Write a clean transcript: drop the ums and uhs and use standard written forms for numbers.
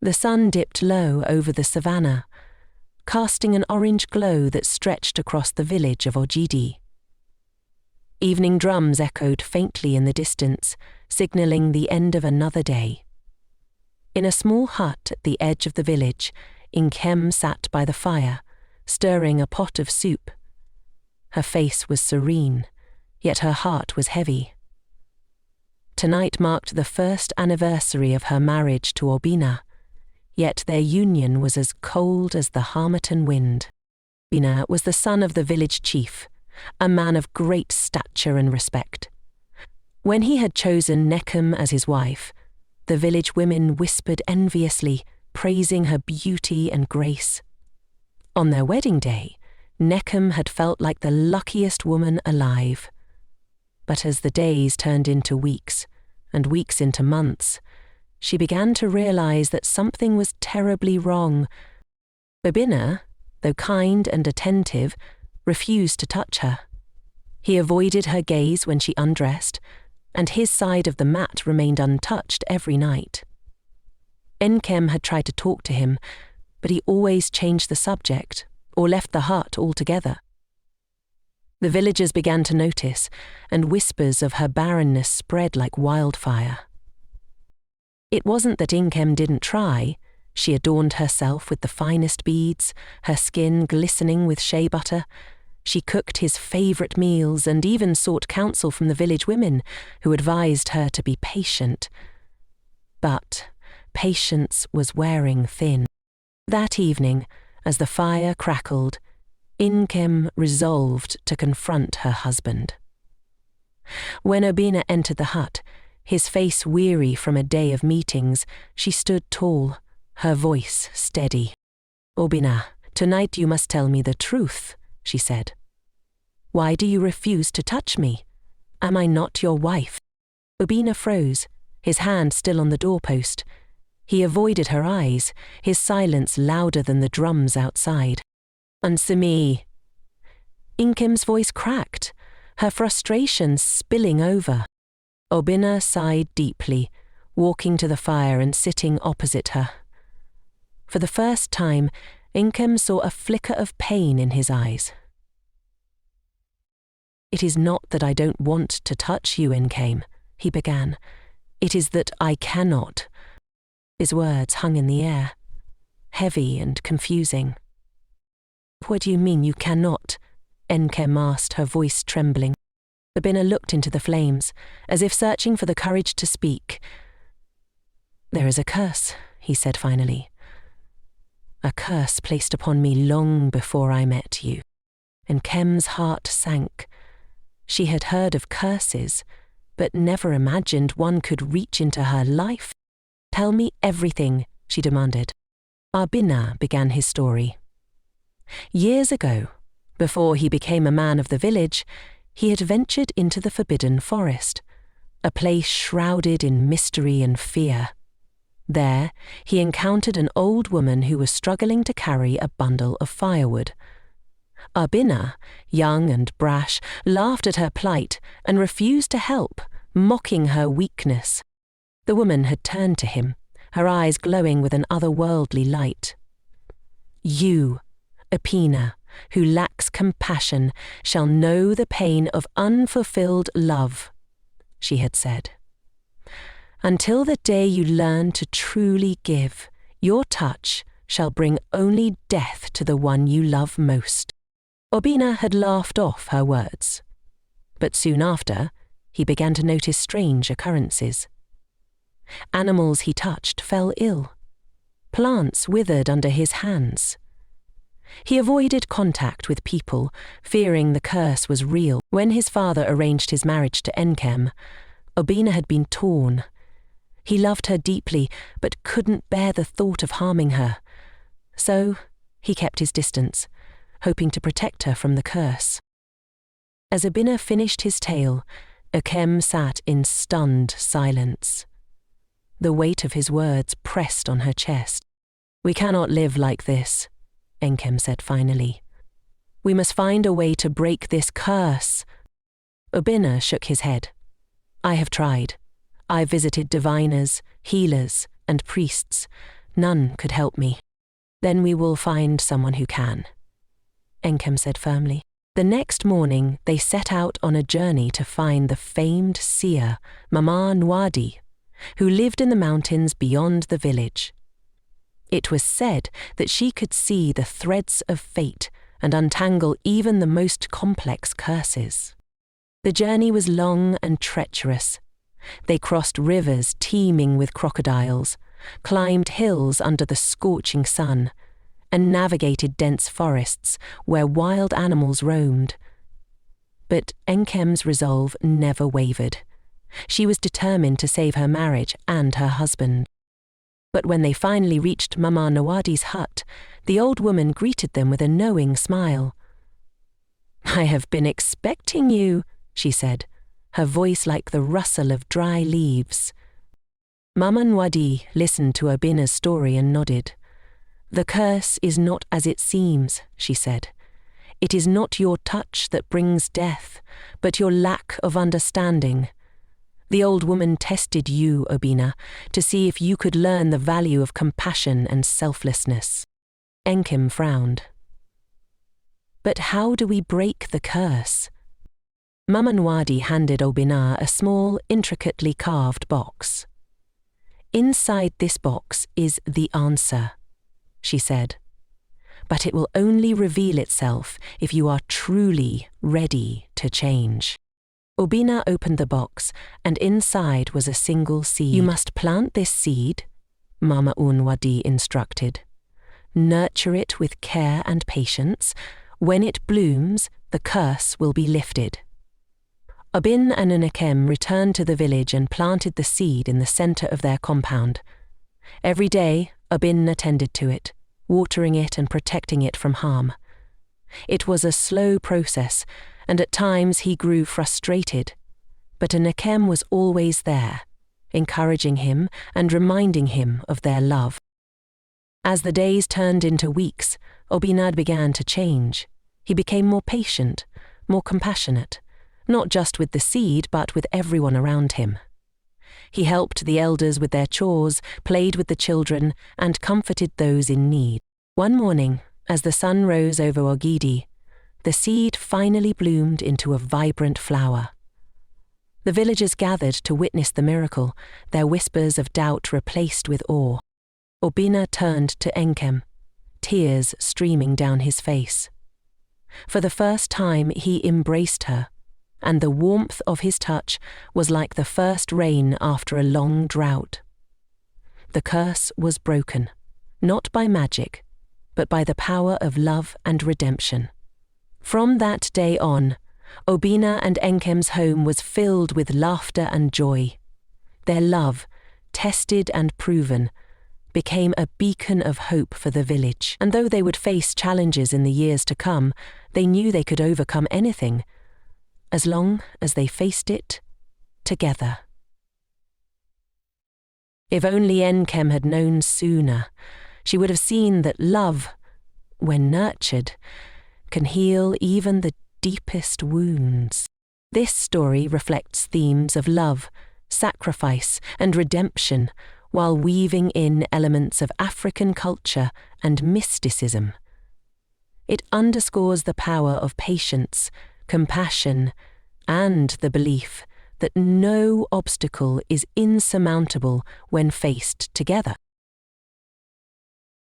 The sun dipped low over the savannah, casting an orange glow that stretched across the village of Ojidi. Evening drums echoed faintly in the distance, signalling the end of another day. In a small hut at the edge of the village, Nkem sat by the fire, stirring a pot of soup. Her face was serene, yet her heart was heavy. Tonight marked the first anniversary of her marriage to Obina, yet their union was as cold as the Harmattan wind. Obina was the son of the village chief, a man of great stature and respect. When he had chosen Nkem as his wife, the village women whispered enviously, praising her beauty and grace. On their wedding day, Nkem had felt like the luckiest woman alive. But as the days turned into weeks, and weeks into months, she began to realize that something was terribly wrong. Obina, though kind and attentive, refused to touch her. He avoided her gaze when she undressed, and his side of the mat remained untouched every night. Nkem had tried to talk to him, but he always changed the subject or left the hut altogether. The villagers began to notice, and whispers of her barrenness spread like wildfire. It wasn't that Nkem didn't try. She adorned herself with the finest beads, her skin glistening with shea butter. She cooked his favourite meals and even sought counsel from the village women, who advised her to be patient. But patience was wearing thin. That evening, as the fire crackled, Nkem resolved to confront her husband. When Obina entered the hut, his face weary from a day of meetings, she stood tall, her voice steady. "Obina, tonight you must tell me the truth," she said. "Why do you refuse to touch me? Am I not your wife?" Obina froze, his hand still on the doorpost. He avoided her eyes, his silence louder than the drums outside. "Answer me." Nkem's voice cracked, her frustration spilling over. Obina sighed deeply, walking to the fire and sitting opposite her. For the first time, Nkem saw a flicker of pain in his eyes. "It is not that I don't want to touch you, Nkem," he began. "It is that I cannot." His words hung in the air, heavy and confusing. "What do you mean you cannot?" Nkem asked, her voice trembling. Obina looked into the flames, as if searching for the courage to speak. "There is a curse," he said finally. "A curse placed upon me long before I met you." Nkem's heart sank. She had heard of curses, but never imagined one could reach into her life. "Tell me everything," she demanded. Obina began his story. Years ago, before he became a man of the village, he had ventured into the forbidden forest, a place shrouded in mystery and fear. There, he encountered an old woman who was struggling to carry a bundle of firewood. Obina, young and brash, laughed at her plight and refused to help, mocking her weakness. The woman had turned to him, her eyes glowing with an otherworldly light. "You, Obina, who lacks compassion, shall know the pain of unfulfilled love," she had said. "Until the day you learn to truly give, your touch shall bring only death to the one you love most." Obina had laughed off her words. But soon after, he began to notice strange occurrences. Animals he touched fell ill. Plants withered under his hands. He avoided contact with people, fearing the curse was real. When his father arranged his marriage to Nkem, Obina had been torn. He loved her deeply, but couldn't bear the thought of harming her. So he kept his distance, hoping to protect her from the curse. As Obina finished his tale, Nkem sat in stunned silence. The weight of his words pressed on her chest. "We cannot live like this," Nkem said finally. "We must find a way to break this curse." Obina shook his head. "I have tried. I visited diviners, healers, and priests. None could help me. Then we will find someone who can, Enkem said firmly. The next morning, they set out on a journey to find the famed seer, Mama Nwadi, who lived in the mountains beyond the village. It was said that she could see the threads of fate and untangle even the most complex curses. The journey was long and treacherous. They crossed rivers teeming with crocodiles, climbed hills under the scorching sun, and navigated dense forests where wild animals roamed. But Enkem's resolve never wavered. She was determined to save her marriage and her husband. But when they finally reached Mama Nawadi's hut, the old woman greeted them with a knowing smile. "I have been expecting you," she said, her voice like the rustle of dry leaves. Mama Nwadi listened to Obina's story and nodded. "The curse is not as it seems," she said. "It is not your touch that brings death, but your lack of understanding. The old woman tested you, Obina, to see if you could learn the value of compassion and selflessness." Enkem frowned. "But how do we break the curse?" Mama Nwadi handed Obina a small, intricately carved box. "Inside this box is the answer," she said. "But it will only reveal itself if you are truly ready to change." Obina opened the box, and inside was a single seed. "You must plant this seed," Mama Nwadi instructed. "Nurture it with care and patience. When it blooms, the curse will be lifted." Obin and Enkem returned to the village and planted the seed in the center of their compound. Every day, Obin attended to it, watering it and protecting it from harm. It was a slow process, and at times he grew frustrated, but Enkem was always there, encouraging him and reminding him of their love. As the days turned into weeks, Obinad began to change. He became more patient, more compassionate, not just with the seed but with everyone around him. He helped the elders with their chores, played with the children, and comforted those in need. One morning, as the sun rose over Ogidi, the seed finally bloomed into a vibrant flower. The villagers gathered to witness the miracle, their whispers of doubt replaced with awe. Obina turned to Enkem, tears streaming down his face. For the first time he embraced her, and the warmth of his touch was like the first rain after a long drought. The curse was broken, not by magic, but by the power of love and redemption. From that day on, Obina and Enkem's home was filled with laughter and joy. Their love, tested and proven, became a beacon of hope for the village. And though they would face challenges in the years to come, they knew they could overcome anything, as long as they faced it together. If only Enkem had known sooner, she would have seen that love, when nurtured, can heal even the deepest wounds. This story reflects themes of love, sacrifice, and redemption, while weaving in elements of African culture and mysticism. It underscores the power of patience, compassion, and the belief that no obstacle is insurmountable when faced together.